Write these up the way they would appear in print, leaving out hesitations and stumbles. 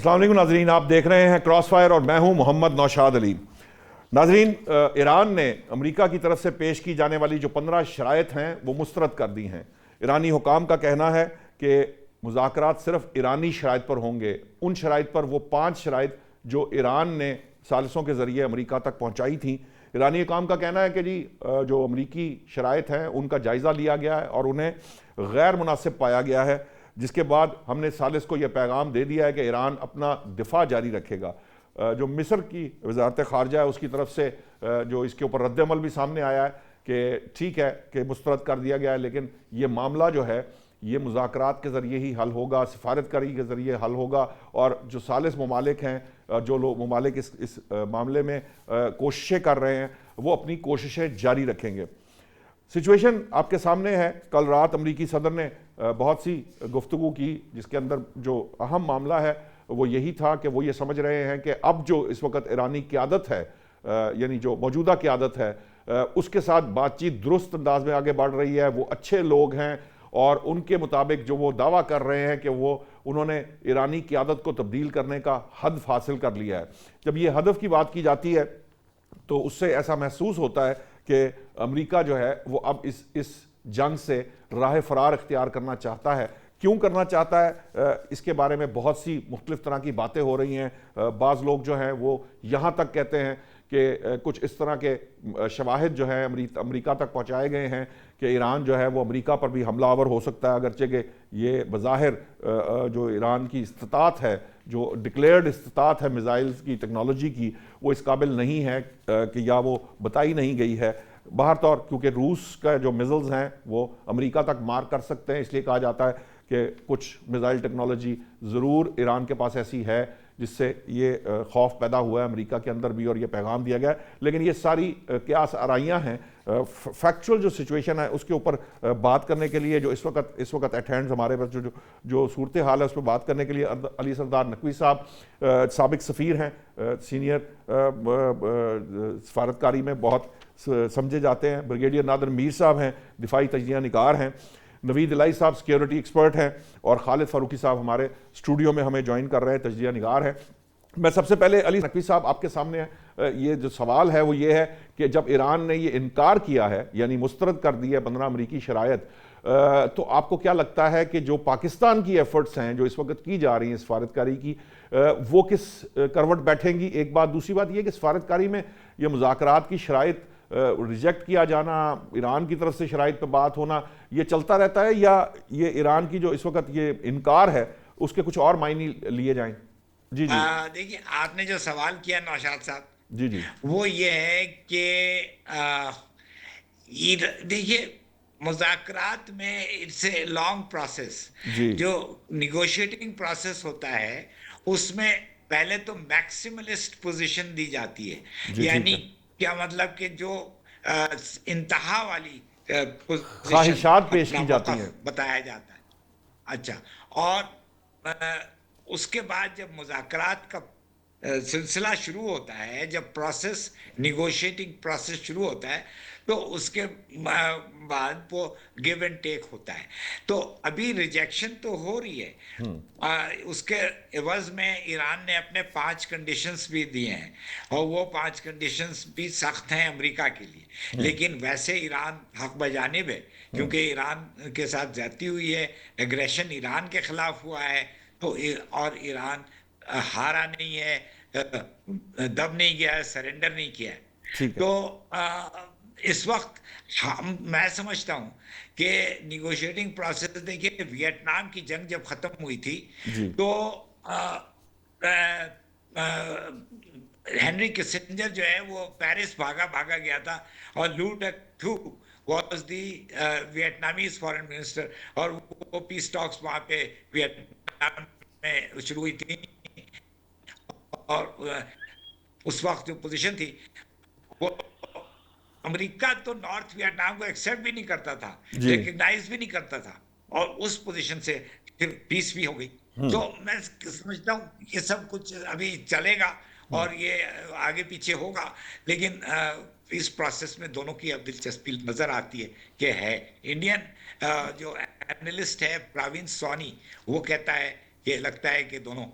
अस्सलाम वालेकुम नाजरीन, आप देख रहे हैं क्रॉस फायर और मैं हूं मोहम्मद नौशाद अली। नाजरीन, ईरान ने अमेरिका की तरफ से पेश की जाने वाली जो 15 शराइत हैं वो मुस्तरद कर दी हैं। ईरानी हुकाम का कहना है कि मुज़ाकरात सिर्फ ईरानी शराइत पर होंगे, उन शराइत पर, वो 5 शराइत जो ईरान ने सालिसों के ज़रिए अमेरिका तक पहुँचाई थी। ईरानी हुकाम का कहना है कि जी जो अमरीकी शराइत हैं उनका जायज़ा लिया गया है और उन्हें गैर मुनासिब पाया गया है, जिसके बाद हमने सालिस को यह पैगाम दे दिया है कि ईरान अपना दिफा जारी रखेगा। जो मिस्र की वजारत ख़ारजा है उसकी तरफ से जो इसके ऊपर रद्दअमल भी सामने आया है कि ठीक है कि मुस्तरद कर दिया गया है, लेकिन ये मामला जो है ये मुज़ाकरात के ज़रिए ही हल होगा, सिफारतकारी के ज़रिए हल होगा। और जो सालिस ममालिक हैं, जो लोग ममालिक इस मामले में कोशिशें कर रहे हैं, वो अपनी कोशिशें जारी रखेंगे। सिचुएशन आपके सामने है। कल रात अमरीकी सदर ने बहुत सी गुफ्तगू की, जिसके अंदर जो अहम मामला है वो यही था कि वो ये समझ रहे हैं कि अब जो इस वक्त ईरानी क़यादत है, यानी जो मौजूदा क़यादत है, उसके साथ बातचीत दुरुस्त अंदाज में आगे बढ़ रही है। वो अच्छे लोग हैं और उनके मुताबिक जो वो दावा कर रहे हैं कि उन्होंने ईरानी क़यादत को तब्दील करने का हदफ हासिल कर लिया है। जब ये हदफ की बात की जाती है तो उससे ऐसा महसूस होता है कि अमेरिका जो है वो अब इस जंग से राह फरार इख्तियार करना चाहता है। क्यों करना चाहता है, इसके बारे में बहुत सी मुख्तलिफ तरह की बातें हो रही हैं। बाज़ लोग जो हैं वो यहाँ तक कहते हैं कि कुछ इस तरह के शवाहिद जो हैं अमेरिका तक पहुँचाए गए हैं कि ईरान जो है वो अमेरिका पर भी हमलावर हो सकता है, अगरचे कि ये बज़ाहिर जो ईरान की इस्तात है, जो डिक्लेयर्ड इस्तात है मिज़ाइल्स की टेक्नोलॉजी की, वो इस काबिल नहीं है कि या वो बताई नहीं गई है। बाहर तौर क्योंकि रूस का जो मिज़ाइल्स हैं वो अमेरिका तक मार कर सकते हैं, इसलिए कहा जाता है कि कुछ मिज़ाइल टेक्नोलॉजी ज़रूर ईरान के पास ऐसी है जिससे ये खौफ पैदा हुआ है अमेरिका के अंदर भी और ये पैगाम दिया गया है। लेकिन ये सारी क्यास आराइयाँ हैं। फैक्चुअल जो सिचुएशन है उसके ऊपर बात करने के लिए जो इस वक्त एट हैंड हमारे पास जो सूरत हाल है उस पर बात करने के लिए अली सरदार नकवी साहब साबिक सफ़ीर हैं, सीनियर सफारतकारी में बहुत समझे जाते हैं। ब्रिगेडियर नादर मीर साहब हैं, दिफाई तजिया निगार हैं। नवीद इलाई साहब सिक्योरिटी एक्सपर्ट हैं और खालिद फारूकी साहब हमारे स्टूडियो में हमें ज्वाइन कर रहे हैं, तजिया निगार हैं। मैं सबसे पहले अली नकवी साहब आपके सामने है, ये जो सवाल है वो ये है कि जब ईरान ने ये इनकार किया है, यानी मुस्तरद कर दी है 15 अमरीकी शराइत, तो आपको क्या लगता है कि जो पाकिस्तान की एफर्ट्स हैं जो इस वक्त की जा रही हैं सफारतकारी की, वो किस करवट बैठेंगी? एक बात। दूसरी बात ये कि सफारतकारी में ये मुज़ाकरात की शराइत रिजेक्ट किया जाना, ईरान की तरफ से शराइत पर बात होना, ये चलता रहता है या ये ईरान की जो इस वक्त ये इनकार है उसके कुछ और मायने लिए जाएं? जी जी। देखिए, आपने जो सवाल किया नौशाद साहब, जी जी। वो ये है कि देखिए, मुज़ाकरात में इट्स ए लॉन्ग प्रोसेस। जी जो निगोशिएटिंग प्रोसेस होता है उसमें पहले तो मैक्सिमलिस्ट पोजीशन दी जाती है। जी। ठीक यानी है। क्या मतलब कि जो इंतहा वाली पोजीशन, ख्वाहिशात पेश अपना की जाती मौक़िफ़ हैं। बताया जाता है। अच्छा, और उसके बाद जब मुज़ाकरात का सिलसिला शुरू होता है, जब प्रोसेस, निगोशिएटिंग प्रोसेस शुरू होता है, तो उसके बाद वो गिव एंड टेक होता है। तो अभी रिजेक्शन तो हो रही है, उसके एवज में ईरान ने अपने 5 कंडीशंस भी दिए हैं और वो 5 कंडीशंस भी सख्त हैं अमेरिका के लिए। लेकिन वैसे ईरान हक बजानिब है, क्योंकि ईरान के साथ ज्यादती हुई है, एग्रेशन ईरान के खिलाफ हुआ है। तो और ईरान हारा नहीं है, दब नहीं गया है, सरेंडर नहीं किया है। ठीक है। तो इस वक्त मैं समझता हूं कि निगोशिएटिंग प्रोसेस, देखिए वियतनाम की जंग जब खत्म हुई थी जी तो हेनरी किसिंजर जो है वो पेरिस भागा भागा गया था और लू टक थू was the Vietnamese foreign minister, और वो पीस टॉक्स वहां पे वियतनाम में शुरू हुई थी। और उस वक्त जो पोजीशन थी वो, अमेरिका तो नॉर्थ वियतनाम को एक्सेप्ट भी नहीं करता था, जी। रिकग्नाइज भी नहीं करता था, और उस पोजीशन से फिर पीस भी हो गई। तो मैं समझता हूँ ये सब कुछ अभी चलेगा और ये आगे पीछे होगा, लेकिन इस प्रोसेस में दोनों की अब दिलचस्पी नजर आती है कि है। इंडियन जो एनालिस्ट है प्रवीण सोनी, वो कहता है कि लगता है कि दोनों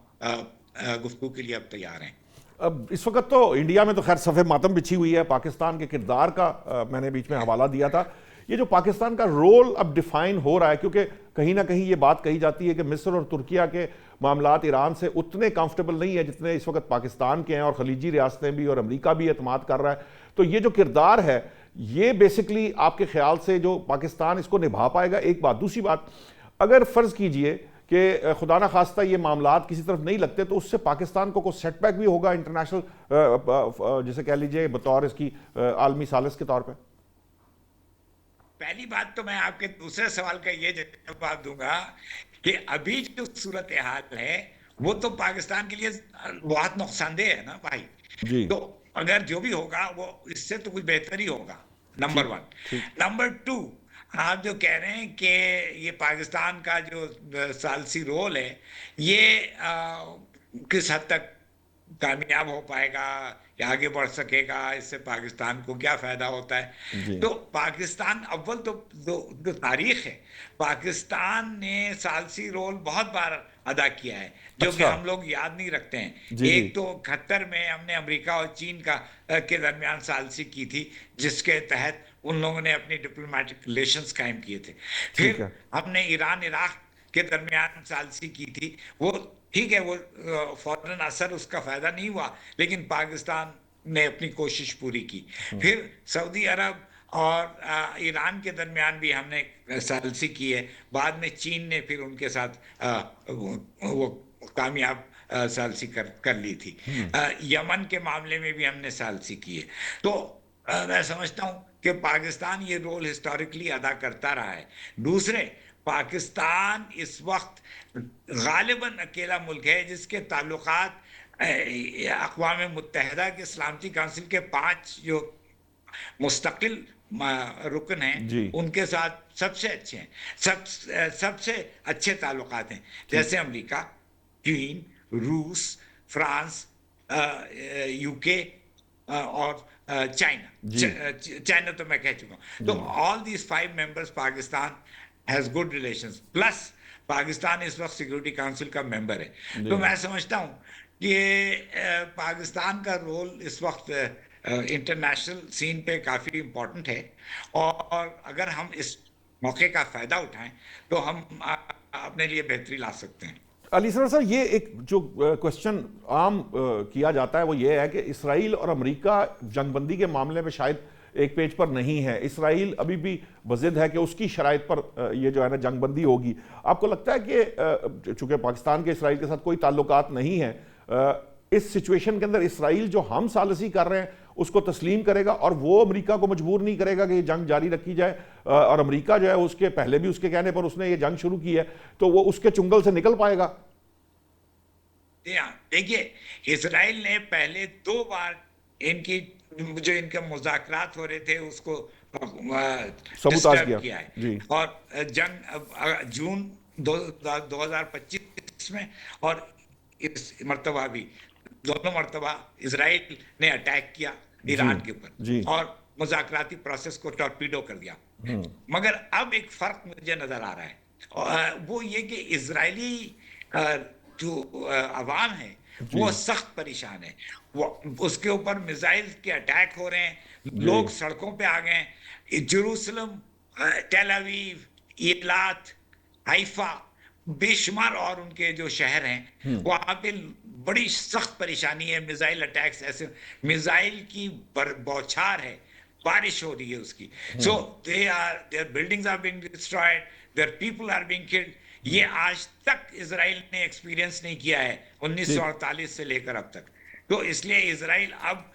गुफ्तगू के लिए अब तैयार हैं। अब इस वक्त तो इंडिया में तो खैर सफ़ेद मातम बिछी हुई है। पाकिस्तान के किरदार का मैंने बीच में हवाला दिया था। ये जो पाकिस्तान का रोल अब डिफाइन हो रहा है, क्योंकि कहीं ना कहीं ये बात कही जाती है कि मिस्र और तुर्किया के मामलात ईरान से उतने कंफर्टेबल नहीं है जितने इस वक्त पाकिस्तान के हैं, और खलीजी रियासतें भी और अमेरिका भी एतमाद कर रहा है। तो ये जो किरदार है, ये बेसिकली आपके ख्याल से जो पाकिस्तान इसको निभा पाएगा? एक बात। दूसरी बात, अगर फ़र्ज़ कीजिए कि खुदा ना खास्ता ये मामलात किसी तरफ नहीं लगते, तो उससे पाकिस्तान को कोई सेटबैक भी होगा इंटरनेशनल, जैसे कह लीजिए बतौर इसकी आलमी सालिस के तौर पर? पहली बात तो मैं आपके दूसरे सवाल का ये जवाब दूंगा कि अभी जो सूरत हाल है वो तो पाकिस्तान के लिए बहुत नुकसानदेह है ना भाई। जी। तो अगर जो भी होगा वो इससे तो कुछ बेहतर ही होगा, नंबर वन। नंबर टू, आप जो कह रहे हैं कि ये पाकिस्तान का जो सालसी रोल है, ये किस हद तक कामयाब हो पाएगा या आगे बढ़ सकेगा, इससे पाकिस्तान को क्या फायदा होता है। तो पाकिस्तान अव्वल तो तारीख है, पाकिस्तान ने सालसी रोल बहुत बार अदा किया है जो कि हम लोग याद नहीं रखते हैं। एक तो 71 में हमने अमेरिका और चीन के दरमियान सालसी की थी, जिसके तहत उन लोगों ने अपनी डिप्लोमेटिक रिलेशंस कायम किए थे। फिर हमने ईरान इराक के दरमियान सालसी की थी। वो ठीक है, वो फौरन असर उसका फायदा नहीं हुआ, लेकिन पाकिस्तान ने अपनी कोशिश पूरी की। फिर सऊदी अरब और ईरान के दरमियान भी हमने सालसी की है। बाद में चीन ने फिर उनके साथ वो कामयाब सालसी कर ली थी। यमन के मामले में भी हमने सालसी की है। तो मैं समझता हूँ कि पाकिस्तान ये रोल हिस्टोरिकली अदा करता रहा है। दूसरे, पाकिस्तान इस वक्त गालिबन अकेला मुल्क है जिसके ताल्लुकात अक़वाम मुत्तहिदा के सलामती काउंसिल के 5 जो मुस्तकिल रुकन हैं उनके साथ सबसे अच्छे हैं, सबसे अच्छे ताल्लुकात हैं। जैसे अमेरिका, चीन, रूस, फ्रांस, यूके और चाइना तो मैं कह चुका हूँ। तो all these 5 members Pakistan has good relations, plus Pakistan इस वक्त सिक्योरिटी काउंसिल का मेंबर है। तो मैं समझता हूँ कि पाकिस्तान का रोल इस वक्त इंटरनेशनल सीन पे काफ़ी इम्पोर्टेंट है, और अगर हम इस मौके का फ़ायदा उठाएं तो हम अपने लिए बेहतरी ला सकते हैं। अली सर, ये एक जो क्वेश्चन आम किया जाता है वो ये है कि इसराइल और अमेरिका जंगबंदी के मामले में शायद एक पेज पर नहीं है। इसराइल अभी भी बज़िद है कि उसकी शराइत पर ये जो है ना जंगबंदी होगी। आपको लगता है कि चूंकि पाकिस्तान के इसराइल के साथ कोई ताल्लुकात नहीं है, इस सिचुएशन के अंदर इसराइल जो हम सालसी कर रहे हैं उसको तस्लीम करेगा और वो अमेरिका को मजबूर नहीं करेगा कि ये जंग जारी रखी जाए? और अमेरिका जो है उसके पहले भी उसके कहने पर उसने ये जंग शुरू की है, तो वो उसके चुंगल से निकल पाएगा? देखिए, इसराइल ने पहले 2 बार जो इनके मुज़ाकरात हो रहे थे उसको सबूताज किया है। और जंग जून 2025 में और इस मर्तबा भी दोनों मर्तबा इसराइल ने अटैक किया ईरान के ऊपर और मुज़ाकराती प्रोसेस को टॉर्पीडो कर दिया। मगर अब एक फर्क मुझे नजर आ रहा है, वो ये कि इजरायली जो अवाम है वो सख्त परेशान है। वो उसके ऊपर मिसाइल के अटैक हो रहे हैं, लोग सड़कों पे आ गए हैं। जेरूसलम, टेल अवीव, ईलात, हाइफा, बेशुमार और उनके जो शहर हैं वहां पे बड़ी सख्त परेशानी है। मिसाइल अटैक्स, ऐसे मिसाइल की बौछार है, बारिश हो रही है उसकी। So their buildings are being destroyed, their people are being killed. ये आज तक इजराइल ने एक्सपीरियंस नहीं किया है 1948 से लेकर अब तक। तो इसलिए इजराइल अब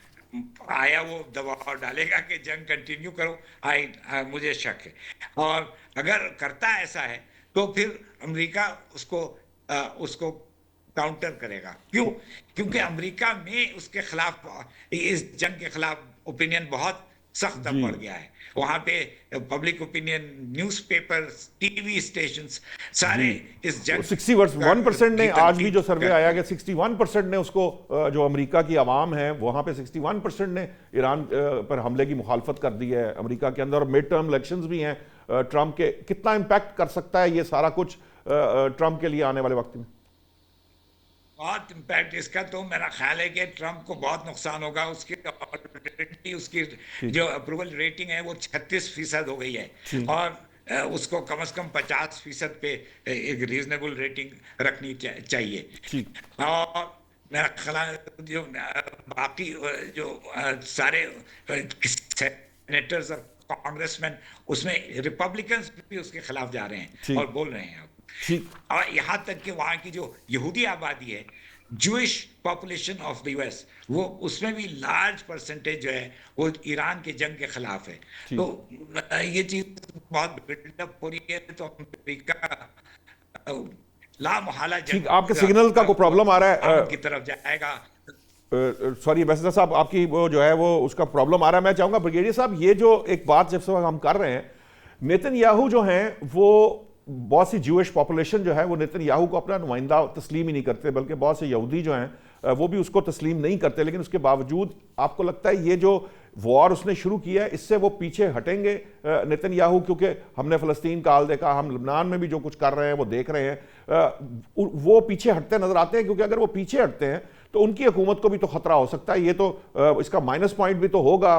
आया वो दबाव डालेगा कि जंग कंटिन्यू करो। मुझे शक है, और अगर करता ऐसा है तो फिर अमेरिका उसको काउंटर करेगा। क्यों? क्योंकि अमेरिका में उसके खिलाफ, इस जंग के खिलाफ ओपिनियन बहुत सख्त अब बढ़ गया है। वहां पे public opinion, newspapers, TV stations सारे इस जंग 61% ने, आज भी जो सर्वे आया कि 61% ने उसको, जो अमेरिका की आवाम है वहां पे 61% ने ईरान पर हमले की मुखालफत कर दी है अमेरिका के अंदर। मिड टर्म इलेक्शंस भी हैं ट्रंप के। कितना इम्पैक्ट कर सकता है ये सारा कुछ ट्रंप के लिए आने वाले वक्त में? बहुत इम्पैक्ट इसका, तो मेरा ख्याल है कि ट्रम्प को बहुत नुकसान होगा। उसकी ऑलरेडी उसकी जी जो अप्रूवल रेटिंग है वो 36% हो गई है। जी और उसको कम से कम 50% पे एक रीजनेबल रेटिंग रखनी चाहिए। जी और मेरा ख्याल जो बाकी जो सारे सेनेटर्स और कांग्रेसमैन, उसमें रिपब्लिकन्स भी उसके खिलाफ जा रहे हैं जी और बोल रहे हैं। जी और यहाँ तक कि वहाँ की जो यहूदी आबादी है, Jewish population of the US, वो उसमें भी लार्ज परसेंटेज जो है वो ईरान के जंग के खिलाफ है। जी तो ये चीज बहुत बिल्डअप हो रही है, तो अमेरिका ला मुहाला ठीक, जंग आपके सिग्नल का कोई प्रॉब्लम आ रहा है? की तरफ जाएगा। सॉरी एम्बेसडर साहब, आपकी वो जो है वो उसका प्रॉब्लम आ रहा है। मैं चाहूंगा ब्रिगेडियर साहब, ये जो एक बात जब से हम कर रहे हैं, नेतन्याहू जो हैं वो बहुत सी ज्यूइश पॉपुलेशन जो है वो नेतन्याहू को अपना नुमाइंदा तस्लीम ही नहीं करते, बल्कि बहुत से यहूदी जो हैं वो भी उसको तस्लीम नहीं करते। लेकिन उसके बावजूद आपको लगता है ये जो वॉर उसने शुरू किया है इससे वो पीछे हटेंगे नेतन्याहू? क्योंकि हमने फ़लस्तीन का हाल देखा, हम लबनान में भी जो कुछ कर रहे हैं वो देख रहे हैं, वो पीछे हटते नजर आते हैं। क्योंकि अगर वो पीछे हटते हैं तो उनकी हुकूमत को भी तो खतरा हो सकता है। ये तो इसका माइनस पॉइंट भी तो होगा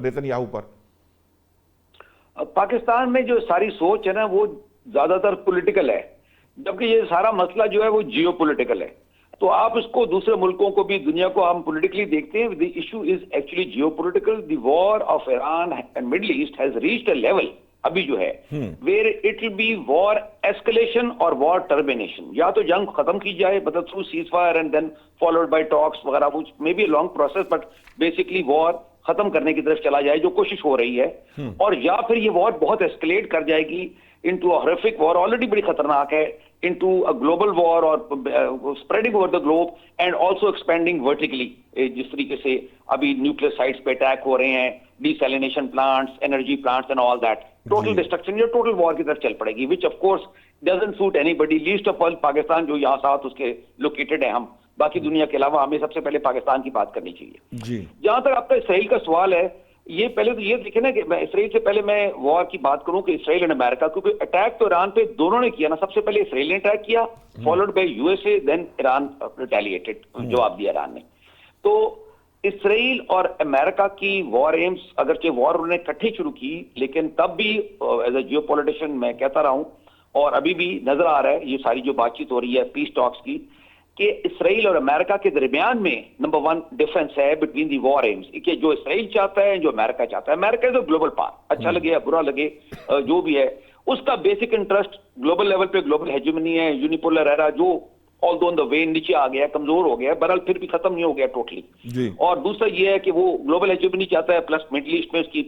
नेतन्याहू पर। पाकिस्तान में जो सारी सोच है ना वो ज्यादातर पॉलिटिकल है, जबकि ये सारा मसला जो है वो जियो पॉलिटिकल है। तो आप इसको दूसरे मुल्कों को भी, दुनिया को हम पॉलिटिकली देखते हैं। The issue is actually geopolitical. The war of Iran and middle east has reached a level अभी जो है where it will be war escalation और वॉर टर्मिनेशन। या तो जंग खत्म की जाए, मतलब through cease fire and then followed by talks वगैरह, which may be a long process, but basically war खत्म करने की तरफ चला जाए, जो कोशिश हो रही है। और या फिर ये वॉर बहुत एस्केलेट कर जाएगी into a horrific war, already बड़ी खतरनाक है, into a global war or spreading over the globe and also expanding vertically, जिस तरीके से अभी न्यूक्लियर साइट्स पे अटैक हो रहे हैं, desalination plants, energy plants and all that, total destruction या टोटल वॉर की तरफ चल पड़ेगी, which of course doesn't suit anybody, least of all Pakistan जो यहाँ साथ उसके लोकेटेड है। हम बाकी दुनिया के अलावा हमें सबसे पहले पाकिस्तान की बात करनी चाहिए। जहां तक आपका इसराइल का सवाल है, ये पहले तो ये देखे ना कि मैं इसराइल से पहले मैं वॉर की बात करूं कि इसराइल एंड अमेरिका, क्योंकि अटैक तो ईरान पे दोनों ने किया ना। सबसे पहले इसराइल ने अटैक किया, followed by USA, then Iran retaliated, जवाब दिया ईरान ने। तो इसराइल और अमेरिका की वॉर एम्स, अगरचे वॉर उन्होंने इकट्ठी शुरू की, लेकिन तब भी एज अ जियोपॉलिटिशियन मैं कहता रहा हूं, और अभी भी नजर आ रहा है ये सारी जो बातचीत हो रही है पीस टॉक्स की, कि इसराइल और अमेरिका के दरमियान में नंबर वन डिफरेंस है बिटवीन दी वॉर एम्स, कि जो इसराइल चाहता है, जो अमेरिका चाहता है। अमेरिका इज ग्लोबल पावर, अच्छा लगे या बुरा लगे जो भी है, उसका बेसिक इंटरेस्ट ग्लोबल लेवल पे ग्लोबल हेजेमनी है, यूनिपोलर एरा जो ऑल्दो ऑन द वे नीचे आ गया, कमजोर हो गया, बहरहाल फिर भी खत्म नहीं हो गया टोटली। और दूसरा ये है कि वो ग्लोबल हेजेमनी चाहता है, प्लस मिडिल ईस्ट में उसकी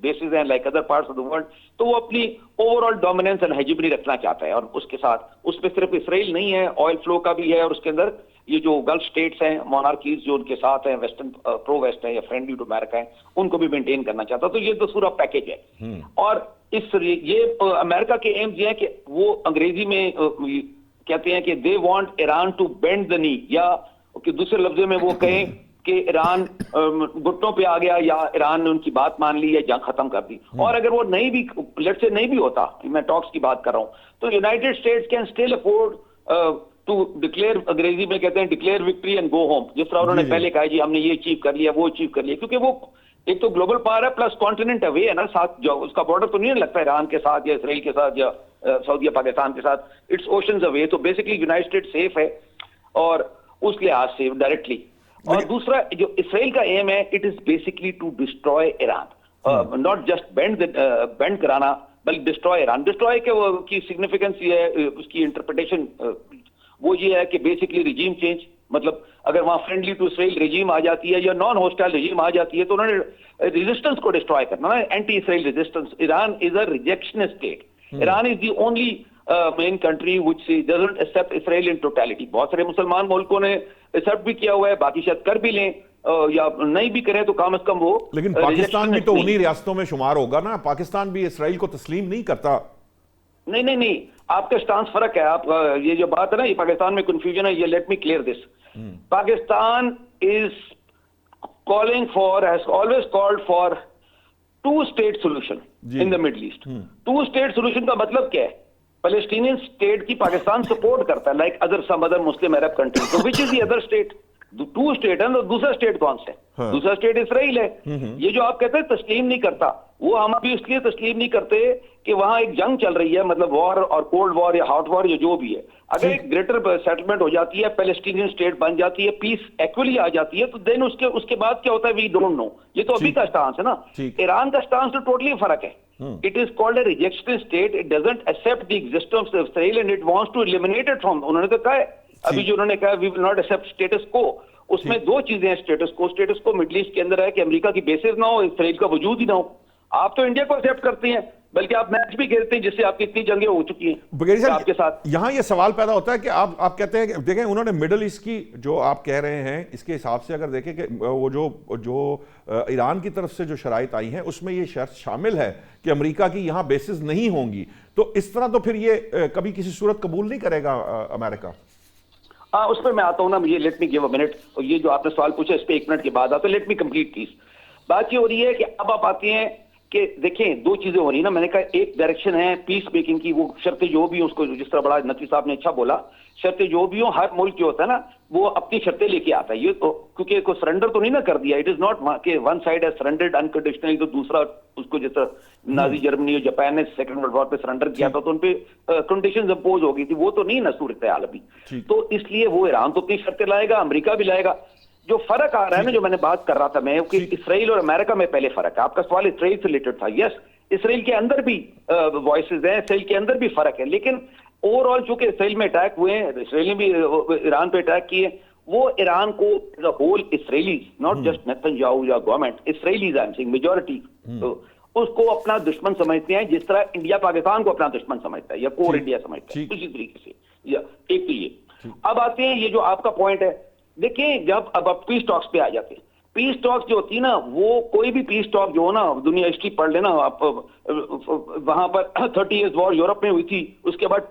बेसिस हैं like other parts of the world, तो वो अपनी ओवरऑल डोमिनेंस एंड हेजेमनी रखना चाहता है। और उसके साथ उसमें सिर्फ इसराइल नहीं है, ऑयल फ्लो का भी है, और उसके अंदर ये जो गल्फ स्टेट्स हैं, मोनार्कीज जो उनके साथ हैं, वेस्टर्न प्रो वेस्ट है या फ्रेंडली टू अमेरिका है, उनको भी मेंटेन करना चाहता। तो ये तो पूरा पैकेज है। और ये अमेरिका के एम्स ये है कि वो अंग्रेजी में कहते हैं कि they want Iran to bend the knee, या कि दूसरे लफ्जों में वो कहें कि ईरान घुटनों पे आ गया, या ईरान ने उनकी बात मान ली या जंग खत्म कर दी। और अगर वो नहीं भी, लेट्स से नहीं भी होता, मैं टॉक्स की बात कर रहा हूं, तो United States can still afford to declare, अंग्रेजी में कहते हैं declare victory and go home, जिस तरह उन्होंने पहले कहा जी हमने ये अचीव कर लिया, वो अचीव कर लिया, क्योंकि वो एक तो ग्लोबल पावर है, प्लस कॉन्टिनेंट अवे है ना साथ, जो उसका बॉर्डर तो नहीं लगता ईरान के साथ या इसराइल के साथ या सऊदी पाकिस्तान के साथ, इट्स ओशंस अवे। तो बेसिकली यूनाइटेड स्टेट सेफ है और उस लिहाज से डायरेक्टली। और दूसरा जो इसराइल का एम है, it is basically to destroy Iran, not just bend कराना, बल्कि डिस्ट्रॉय ईरान। डिस्ट्रॉय की सिग्निफिकेंस ये है, उसकी इंटरप्रिटेशन वो ये है कि बेसिकली रिजीम चेंज, मतलब अगर वहां फ्रेंडली टू इसराइल रिजीम आ जाती है या नॉन होस्टाइल रिजीम आ जाती है, तो उन्होंने रेजिस्टेंस को डिस्ट्रॉय करना ना, anti Israel resistance. Iran is a rejectionist state, Iran is the only main country which doesn't accept Israel in totality. बहुत सारे मुसलमान मुल्कों ने एक्सेप्ट भी किया हुआ है, बाकी शायद कर भी लें या नहीं भी करें, तो कम से कम वो। लेकिन पाकिस्तान भी तो उन्हीं रियासतों में शुमार होगा ना, पाकिस्तान भी इसराइल को तस्लीम नहीं करता। नहीं, आपका स्टांस फर्क है। आप ये जो बात है ना, ये पाकिस्तान में कंफ्यूजन है, ये let me clear this. Pakistan is calling for, has always called for two state solution in the Middle East. Two state solution का मतलब क्या है पैलेस्टीनियन स्टेट की पाकिस्तान सपोर्ट करता है, like other some other Muslim Arab countries. तो which is the other state? Two state है ना, दूसरा स्टेट कौन सा है? हाँ। दूसरा स्टेट इसराइल है। ये जो आप कहते हैं तस्लीम नहीं करता, वो हम अभी इसलिए तस्लीम नहीं करते कि वहां एक जंग चल रही है, मतलब वॉर और कोल्ड वॉर या हॉट वॉर या जो भी है। अगर एक ग्रेटर सेटलमेंट हो जाती है, पैलेस्टीनियन स्टेट बन जाती है, पीस एक्चुअली आ जाती है, तो देन उसके बाद क्या होता है वी डोंट नो। ये तो अभी का स्टांस है ना। ईरान का स्टांस तो टोटली फर्क है। It is called a rejection state, it doesn't accept the existence of Israel and it wants to eliminate it from. उन्होंने तो कहा है अभी जो उन्होंने कहा we will not accept status को, उसमें दो चीजें हैं स्टेटस को मिडिल ईस्ट के अंदर है कि अमेरिका की बेसिस ना हो, इसराइल का वजूद ही ना हो। आप तो इंडिया को एक्सेप्ट करते हैं, बल्कि आप मैच भी खेलते हैं जिससे आपकी इतनी जंगें हो चुकी हैं बगैर साहब, आपके साथ। यहां ये सवाल पैदा होता है कि आप कहते हैं कि देखें उन्होंने मिडिल ईस्ट की जो आप कह रहे हैं इसके हिसाब से अगर देखें कि वो जो ईरान की तरफ से जो शराइत आई हैं उसमें ये शर्त शामिल है कि अमेरिका की यहां बेसिस नहीं होंगी, तो इस तरह तो फिर ये कभी किसी सूरत कबूल नहीं करेगा अमेरिका। हाँ, उस पर मैं आता हूँ ना, मुझे let me give a minute. और ये जो आपने सवाल पूछा इस पे 1 मिनट के बाद आता है, लेट मी कंप्लीट प्लीज। बात ये हो रही है कि अब आप आते हैं कि देखें दो चीजें हो रही है ना। मैंने कहा एक डायरेक्शन है पीस मेकिंग की, वो शर्तें जो भी उसको जिस तरह बड़ा नकवी साहब ने अच्छा बोला, शर्तें जो भी हो, हर मुल्क जो होता है ना वो अपनी शर्तें लेके आता है। ये तो क्योंकि कोई सरेंडर तो नहीं ना कर दिया, इट इज नॉट कि one side has surrendered unconditionally, तो दूसरा उसको जिस तरह नाजी जर्मनी और जापान ने सेकंड वर्ल्ड वॉर पे सरेंडर किया था तो उनपे कंडीशंस इंपोज हो गई थी, वो तो नहीं ना सूरत हाल अभी। तो इसलिए वो ईरान तो अपनी शर्तें लाएगा, अमेरिका भी लाएगा। जो फर्क आ रहा है ना, जो मैंने बात कर रहा था मैं कि इसराइल और अमेरिका में पहले फर्क है। आपका सवाल इसराइल से रिलेटेड था। यस, इसराइल के अंदर भी वॉइसेस हैं, इसराइल के अंदर भी फर्क है, लेकिन ओवरऑल चूंकि इसराइल में अटैक हुए हैं, इसराइल ने भी ईरान पे अटैक किए, वो ईरान को as a whole Israelis, not just Netanyahu या government, Israelis I am saying majority, तो उसको अपना दुश्मन समझते हैं जिस तरह इंडिया पाकिस्तान को अपना दुश्मन समझता है या कोर इंडिया समझता है, उसी तरीके से। या एक तो ये। अब आते हैं ये जो आपका पॉइंट है, देखिए जब अब आप पीस टॉक्स पे आ जाते हैं, पीस टॉक्स जो होती है ना, वो कोई भी पीस टॉक जो हो ना, दुनिया हिस्ट्री पढ़ लेना आप, वहां पर 30 ईयर्स वॉर यूरोप में हुई थी, उसके बाद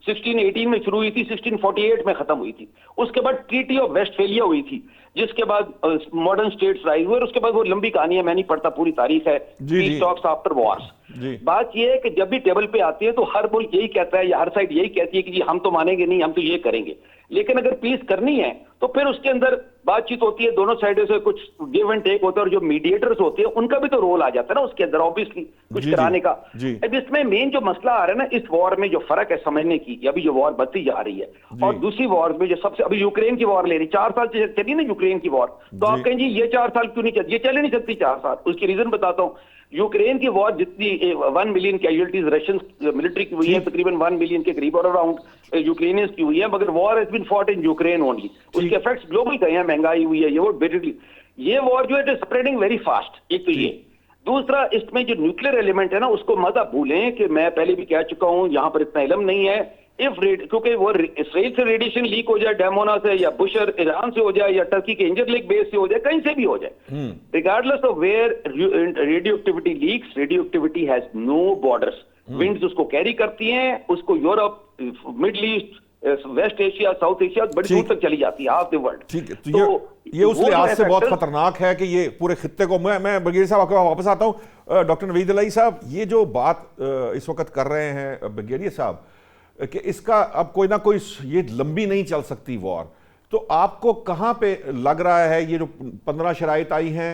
1618 में शुरू हुई थी, 1648 में खत्म हुई थी, उसके बाद ट्रीटी ऑफ वेस्टफेलिया हुई थी, जिसके बाद मॉडर्न स्टेट्स राइज हुए, उसके बाद वो लंबी कहानी है, मैं नहीं पढ़ता, पूरी तारीख है, पीस टॉक्स आफ्टर वॉर्स। बात ये है कि जब भी टेबल पे आती है तो हर मुल्क यही कहता है या हर साइड यही कहती है कि जी हम तो मानेंगे नहीं, हम तो ये करेंगे। लेकिन अगर पीस करनी है तो फिर उसके अंदर बातचीत होती है, दोनों साइडों से कुछ गिव एंड टेक होता है, और जो मीडिएटर्स होते हैं उनका भी तो रोल आ जाता है ना उसके अंदर, ऑब्वियसली कुछ कराने का। अब इसमें मेन जो मसला आ रहा है ना, इस वॉर में जो फर्क है समझने की, अभी जो वॉर बढ़ती जा रही है, और दूसरी वॉर में जो सबसे अभी यूक्रेन की वॉर ले रही, 4 साल चली ना यूक्रेन की वॉर, तो आप कहें जी ये 4 साल क्यों नहीं चलती? ये चले नहीं सकती 4 साल। उसकी रीजन बताता हूँ। यूक्रेन की वॉर जितनी 1 मिलियन कैजुअलिटीज रशियन मिलिट्री की हुई है, तकरीबन 1 मिलियन के करीब और अराउंड यूक्रेनियंस की हुई है, मगर war has been fought in Ukraine only. उसके इफेक्ट्स ग्लोबल गए हैं, महंगाई हुई है, ये वो बेसिकली ये वॉर जो है स्प्रेडिंग वेरी फास्ट। एक तो ये, दूसरा इसमें जो न्यूक्लियर एलिमेंट है ना, उसको मत आप भूलें कि मैं पहले भी कह चुका हूं, यहां पर इतना इल्म नहीं है। क्योंकि वो इसराइल से रेडिएशन लीक हो जाए, डैमोना से या बुशर ईरान से हो जाए या टर्की के इंजर लेक बेस से हो जाए, कहीं से भी हो जाए, regardless of where radioactivity leaks, radioactivity has no borders. Winds उसको कैरी करती हैं, उसको Europe, Middle East, West Asia, South Asia, बड़ी दूर तक चली जाती है, हाफ द वर्ल्ड। ठीक है, तो ये उस लिहाज से बहुत खतरनाक है कि ये पूरे खित्ते को, मैं बगीर साहब आपके वापस आता हूं। डॉक्टर नवीद इलाही साहब, ये जो बात इस वक्त कर रहे हैं बगेरिया साहब कि इसका अब कोई ना कोई, ये लंबी नहीं चल सकती वॉर, तो आपको कहां पे लग रहा है ये जो 15 शराइत आई हैं,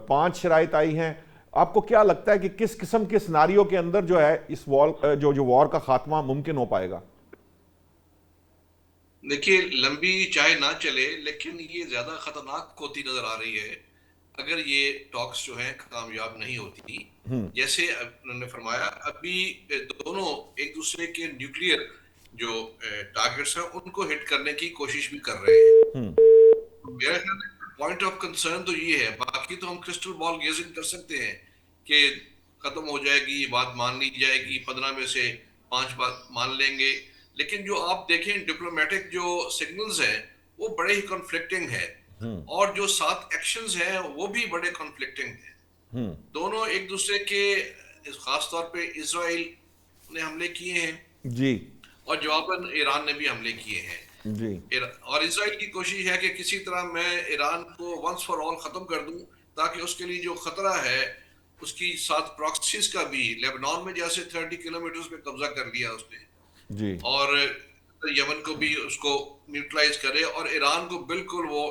5 शराइत आई हैं, आपको क्या लगता है कि किस किस्म के सिनारियो के अंदर जो है इस जो वॉर का खात्मा मुमकिन हो पाएगा? देखिए, लंबी चाहे ना चले, लेकिन ये ज्यादा खतरनाक होती नजर आ रही है अगर ये टॉक्स जो है कामयाब नहीं होती। जैसे उन्होंने फरमाया, अभी दोनों एक दूसरे के न्यूक्लियर जो टारगेट्स हैं उनको हिट करने की कोशिश भी कर रहे हैं। मेरा ख्याल है पॉइंट ऑफ कंसर्न तो ये है, बाकी तो हम क्रिस्टल बॉल गेजिंग कर सकते हैं कि खत्म हो जाएगी, बात मान ली जाएगी, 15 में से 5 बात मान लेंगे, लेकिन जो आप देखें डिप्लोमेटिक जो सिग्नल्स हैं वो बड़े ही कॉन्फ्लिक्टिंग है, और जो 7 एक्शंस हैं वो भी बड़े कॉन्फ्लिक्टिंग हैं। दोनों एक दूसरे के, खास तौर पे इजराइल ने हमले किए हैं जी, और जवाबन ईरान ने भी हमले किए हैं जी, और इजराइल की कोशिश है कि किसी तरह मैं ईरान को वंस फॉर ऑल खत्म कर दूं, ताकि उसके लिए जो खतरा है उसकी साथ प्रॉक्सीज का भी, लेबनान में जैसे 30 किलोमीटर पे कब्जा कर लिया उसने, जी और यमन को भी उसको न्यूट्रलाइज करे, और ईरान को बिल्कुल वो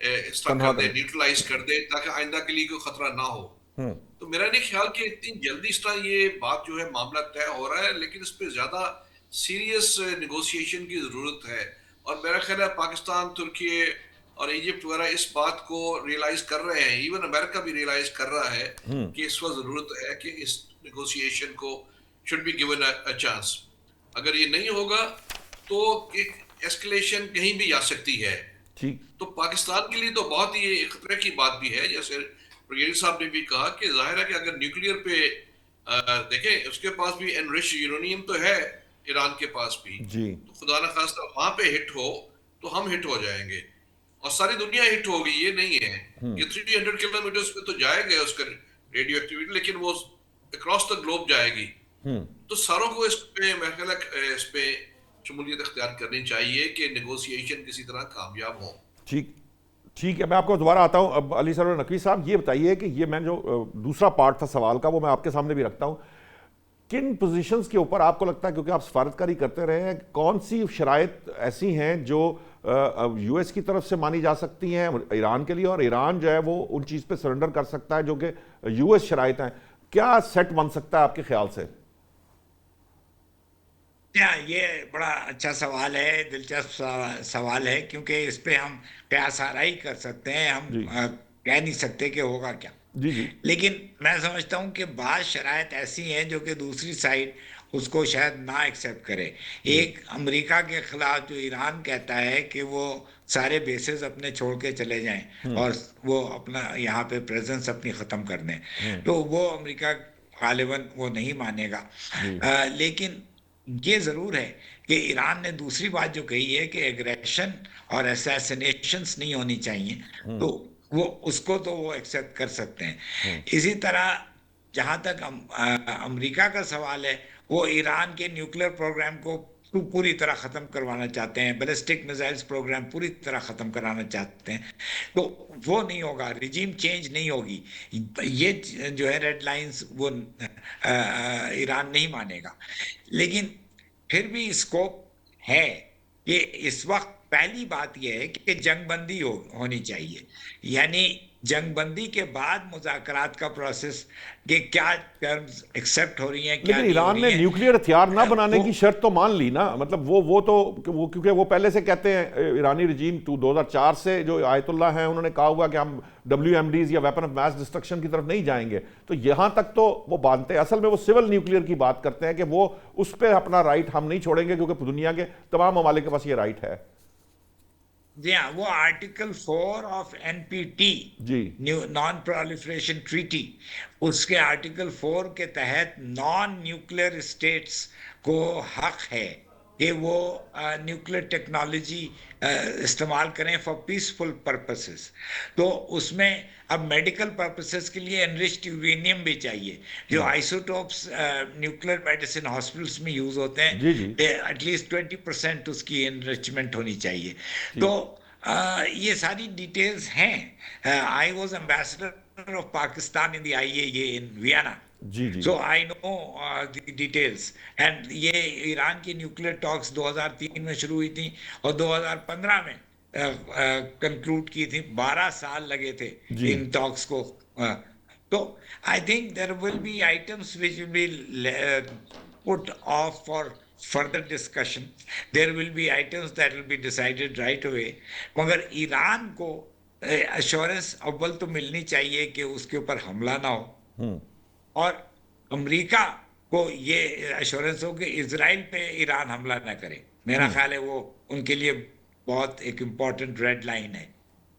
इस तरह तनहा कर दे, करे। न्यूट्रलाइज कर दे, ताकि आइंदा के लिए कोई खतरा ना हो। तो मेरा नहीं ख्याल कि इतनी जल्दी इस तरह ये बात जो है मामला तय हो रहा है, लेकिन इस पे ज्यादा सीरियस नेगोशिएशन की जरूरत है। और मेरा ख्याल है पाकिस्तान, तुर्की और इजिप्ट वगैरह इस बात को रियलाइज कर रहे हैं, इवन अमेरिका भी रियलाइज कर रहा है कि इस वक्त जरूरत है कि इस नेगोशिएशन को should be given a chance. अगर ये नहीं होगा तो एक एस्केलेशन कहीं भी जा सकती है। ठीक। तो पाकिस्तान के लिए तो बहुत ही खतरे की बात भी है, जैसे ब्रिगेडियर साहब ने भी कहा कि जाहिर है कि अगर न्यूक्लियर पे देखें, उसके पास भी एनरिच यूरेनियम तो है ईरान के पास भी, जी तो खुदा न खास्ता वहां पे हिट हो तो हम हिट हो जाएंगे और सारी दुनिया हिट होगी। ये नहीं है कि 300 किलोमीटर पे तो जाएगा उसका रेडियो एक्टिविटी, लेकिन वो अक्रॉस द ग्लोब जाएगी। तो सारों को इस पे मेरे ख्याल है इस पे शमूलियत इख्तियार करनी चाहिए कि नेगोशिएशन किसी तरह कामयाब हो। ठीक ठीक है, मैं आपको दोबारा आता हूं। अब अली सरवर नकवी साहब, ये बताइए कि ये मैं जो दूसरा पार्ट था सवाल का वो मैं आपके सामने भी रखता हूं। किन पोजीशंस के ऊपर आपको लगता है, क्योंकि आप सफारतकारी करते रहे हैं, कौन सी शराइत ऐसी हैं जो यूएस की तरफ से मानी जा सकती हैं ईरान के लिए, और ईरान जो है वो उन चीज़ पे सरेंडर कर सकता है जो कि यूएस शराइत हैं? क्या सेट बन सकता है आपके ख्याल से? ये बड़ा अच्छा सवाल है, दिलचस्प सवाल है, क्योंकि इस पे हम कयास आराई कर सकते हैं, हम जी कह नहीं सकते कि होगा क्या। जी जी लेकिन मैं समझता हूं कि बात शराइत ऐसी हैं जो कि दूसरी साइड उसको शायद ना एक्सेप्ट करे। जी एक, अमेरिका के खिलाफ जो ईरान कहता है कि वो सारे बेसिस अपने छोड़ के चले जाएं और वो अपना यहाँ पे प्रेजेंस अपनी ख़त्म कर दें, तो वो अमेरिका गालिबन वो नहीं मानेगा। जी लेकिन ये ज़रूर है कि ईरान ने दूसरी बात जो कही है कि एग्रेशन और असैसिनेशंस नहीं होनी चाहिए, तो वो उसको तो वो एक्सेप्ट कर सकते हैं। इसी तरह जहाँ तक अमेरिका का सवाल है, वो ईरान के न्यूक्लियर प्रोग्राम को पूरी तरह ख़त्म करवाना चाहते हैं, बैलिस्टिक मिसाइल्स प्रोग्राम पूरी तरह ख़त्म कराना चाहते हैं। तो वो नहीं होगा, रिजीम चेंज नहीं होगी। ये जो है रेड लाइंस वो ईरान नहीं मानेगा। लेकिन फिर भी स्कोप है कि इस वक्त पहली बात यह है कि जंगबंदी होनी चाहिए, यानी जंगबंदी के बाद मुज़ाकरात का प्रोसेस कि क्या टर्म्स एक्सेप्ट हो रही हैं क्या लेकिन नहीं हो ईरान रही ने हैं। न्यूक्लियर हथियार ना बनाने वो की शर्त तो मान ली ना, मतलब वो क्योंकि वो पहले से कहते हैं, ईरानी रजीम 2004 से जो आयतुल्ला हैं उन्होंने कहा हुआ कि हम WMDs या वेपन ऑफ मास डिस्ट्रक्शन की तरफ नहीं जाएंगे, तो यहां तक तो वो बांधते हैं। असल में वो सिविल न्यूक्लियर की बात करते हैं कि वो उस पर अपना राइट हम नहीं छोड़ेंगे, क्योंकि दुनिया के तमाम ममालिक के पास ये राइट है। जी हाँ, वो आर्टिकल 4 ऑफ NPT, जी नॉन प्रोलिफरेशन ट्रीटी, उसके आर्टिकल 4 के तहत नॉन न्यूक्लियर स्टेट्स को हक है कि वो न्यूक्लियर टेक्नोलॉजी इस्तेमाल करें फॉर पीसफुल पर्पसेस। तो उसमें अब मेडिकल पर्पसेस के लिए एनरिच्ड यूरेनियम भी चाहिए, जो आइसोटोप्स न्यूक्लियर मेडिसिन हॉस्पिटल्स में यूज होते जी जी हैं, एटलीस्ट 20% उसकी एनरिचमेंट होनी चाहिए। तो ठीक ये सारी डिटेल्स हैं। I was ambassador of Pakistan in the IAEA in Vienna, जी जी so I know the details. And ये ईरान की न्यूक्लियर टॉक्स 2003 में शुरू हुई थी और 2015 में कंक्लूड की थी। 12 साल लगे थे जी इन टॉक्स को। तो I think there will be items which will be put off for further discussion. There will be items that will be decided right away. मगर ईरान को अश्योरेंस अव्वल तो मिलनी चाहिए कि उसके ऊपर हमला ना हो, और अमेरिका को ये अश्योरेंस हो कि इजराइल पे ईरान हमला ना करे। मेरा ख्याल है वो उनके लिए बहुत एक इम्पॉर्टेंट रेड लाइन है,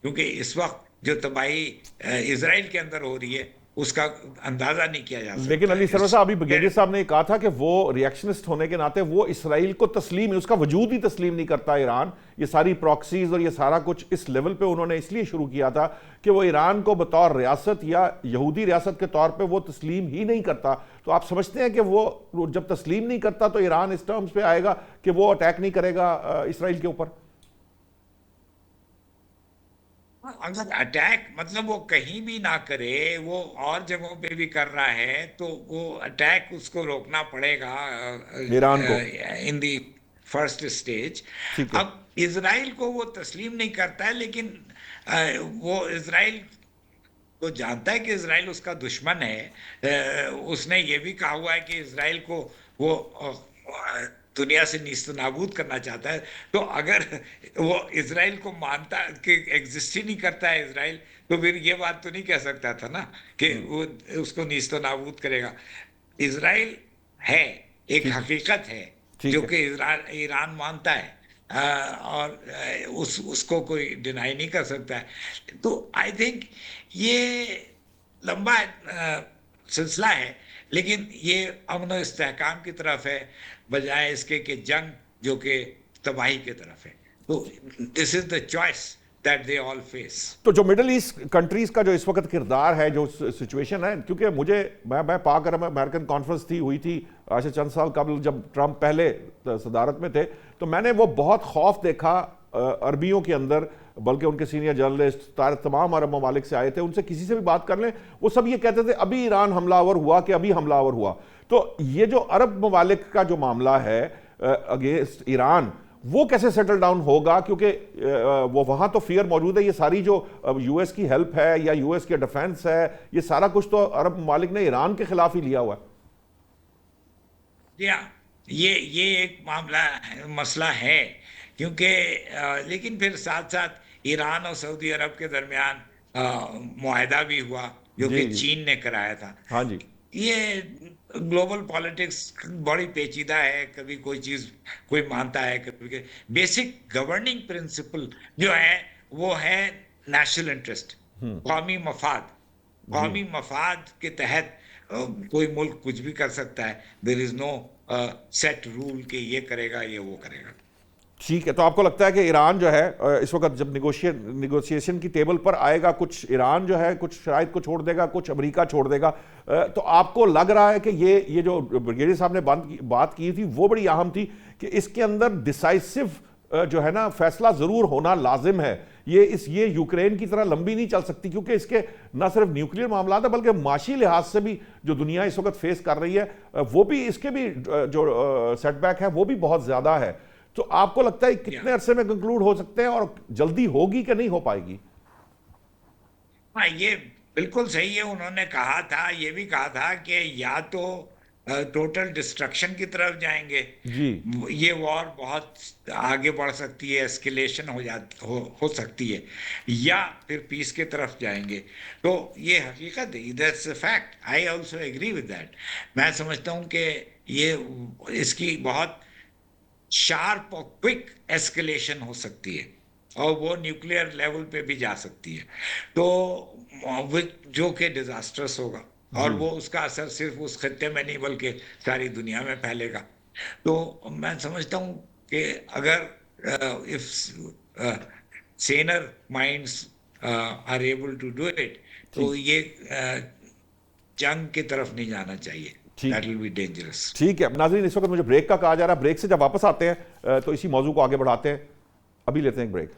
क्योंकि इस वक्त जो तबाही इजराइल के अंदर हो रही है उसका अंदाजा नहीं किया जा सकता। लेकिन अली सरवर साहब, अभी ब्रिगेडियर साहब ने कहा था कि वो रिएक्शनिस्ट होने के नाते वो इसराइल को तस्लीम, उसका वजूद ही तस्लीम नहीं करता ईरान। ये सारी प्रॉक्सीज और ये सारा कुछ इस लेवल पे उन्होंने इसलिए शुरू किया था कि वो ईरान को बतौर रियासत या यहूदी रियासत के तौर पे वो तस्लीम ही नहीं करता। तो आप समझते हैं कि वो जब तस्लीम नहीं करता तो ईरान इस टर्म्स पे आएगा कि वो अटैक नहीं करेगा इसराइल के ऊपर? अगर अटैक मतलब वो कहीं भी ना करे, वो और जगहों पे भी कर रहा है, तो वो अटैक उसको रोकना पड़ेगा ईरान को। इन दी फर्स्ट स्टेज। ठीक है। अब इसराइल को वो तस्लीम नहीं करता है, लेकिन वो इसराइल वो जानता है कि इसराइल उसका दुश्मन है। उसने ये भी कहा हुआ है कि इसराइल को वो दुनिया से नीस्त नाबूद करना चाहता है। तो अगर वो इसराइल को मानता कि एग्जिस्ट ही नहीं करता है इसराइल, तो फिर ये बात तो नहीं कह सकता था ना कि वो उसको नीस्त नाबूद करेगा। इसराइल है, एक ठीक। हकीकत है ठीक जो है। कि ईरान मानता है। और उसको कोई डिनाई नहीं कर सकता है। तो आई थिंक ये लंबा सिलसिला है, लेकिन ये अमन और इस्तेहकाम की तरफ है, बजाय इसके कि जंग जो कि तबाही की तरफ है। तो this is the choice that they all face. तो जो मिडल ईस्ट कंट्रीज का जो इस वक्त किरदार है, जो सिचुएशन है, क्योंकि मैं पाक अरब अमेरिकन कॉन्फ्रेंस हुई थी आज से चंद साल कबल, जब ट्रंप पहले सदारत में थे, तो मैंने वो बहुत खौफ देखा अरबियों के अंदर। बल्कि उनके सीनियर जर्नलिस्ट तमाम अरब ममालिक से आए थे, उनसे किसी से भी बात कर लें, वो सब ये कहते थे अभी ईरान हमलावर हुआ कि अभी हमलावर हुआ। तो ये जो अरब ममालिक का जो मामला है अगेंस्ट ईरान, वो कैसे सेटल डाउन होगा? क्योंकि वो वहां तो फियर मौजूद है। ये सारी जो यूएस की हेल्प है या यूएस के डिफेंस है, ये सारा कुछ तो अरब ममालिक ने ईरान के खिलाफ ही लिया हुआ है। ये एक मसला है, क्योंकि लेकिन फिर साथ साथ ईरान और सऊदी अरब के दरमियान मुआहदा भी हुआ, जो जी कि जी। चीन ने कराया था। हाँ जी। ये ग्लोबल पॉलिटिक्स बड़ी पेचीदा है, कभी कोई चीज कोई मानता है, कभी बेसिक गवर्निंग प्रिंसिपल जो है वो है नेशनल इंटरेस्ट, कौमी मफाद। कौमी मफाद के तहत कोई मुल्क कुछ भी कर सकता है। There is no set rule कि ये करेगा ये वो करेगा। ठीक है। तो आपको लगता है कि ईरान जो है इस वक्त जब निगोशिएशन की टेबल पर आएगा, कुछ ईरान जो है कुछ शराइत को छोड़ देगा, कुछ अमेरिका छोड़ देगा, तो आपको लग रहा है कि ये जो ब्रिगेडियर साहब ने बात की थी वो बड़ी अहम थी कि इसके अंदर डिसाइसिव जो है ना फैसला जरूर होना लाजिम है। ये यूक्रेन की तरह लंबी नहीं चल सकती, क्योंकि इसके न सिर्फ न्यूक्लियर मामला है बल्कि माशी लिहाज से भी जो दुनिया इस वक्त फेस कर रही है, वो भी इसके भी जो सेटबैक है वो भी बहुत ज्यादा है। तो आपको लगता है कितने अरसे में कंक्लूड हो सकते हैं और जल्दी होगी कि नहीं हो पाएगी? हाँ, ये बिल्कुल सही है। उन्होंने कहा था, ये भी कहा था कि या तो टोटल डिस्ट्रक्शन की तरफ जाएंगे, जी। ये वॉर बहुत आगे बढ़ सकती है, एस्केलेशन हो सकती है, या फिर पीस की तरफ जाएंगे। तो ये हकीकत है, that's a fact. I also agree with that. मैं समझता हूँ कि ये इसकी बहुत शार्प और क्विक एस्केलेशन हो सकती है, और वो न्यूक्लियर लेवल पे भी जा सकती है, तो जो कि डिजास्टर्स होगा, और वो उसका असर सिर्फ उस खत्ते में नहीं बल्कि सारी दुनिया में फैलेगा। तो मैं समझता हूँ कि अगर if saner minds are able to do it, तो ये जंग की तरफ नहीं जाना चाहिए। That will be dangerous. ठीक है नाज़रीन, इस वक्त मुझे ब्रेक का कहा जा रहा है। ब्रेक से जब वापस आते हैं तो इसी मौजू को आगे बढ़ाते हैं। अभी लेते हैं एक ब्रेक।